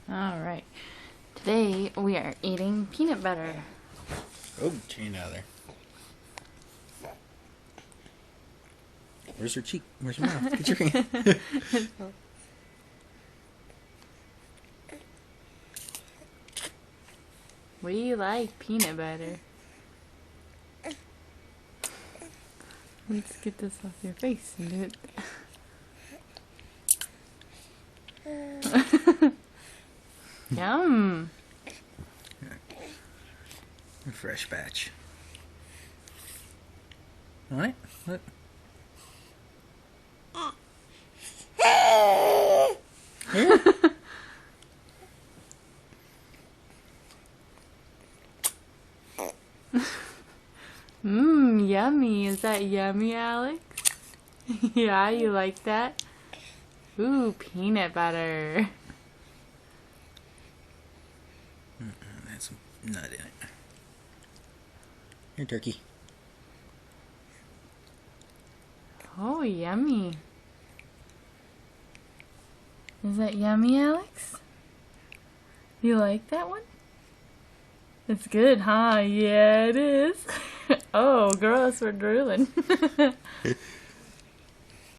Alright. Today we are eating peanut butter. Oh, chain out of there. Where's her cheek? Where's your mouth? Get your hand. We like peanut butter. Let's get this off your face and do it. Yum! A fresh batch. Alright, look. Here. Mmm, yummy. Is that yummy, Alex? Yeah, you like that? Ooh, peanut butter. That's some nut in it. Here, turkey. Oh, yummy. Is that yummy, Alex? You like that one? It's good, huh? Yeah, it is. Oh, gross, we're drooling.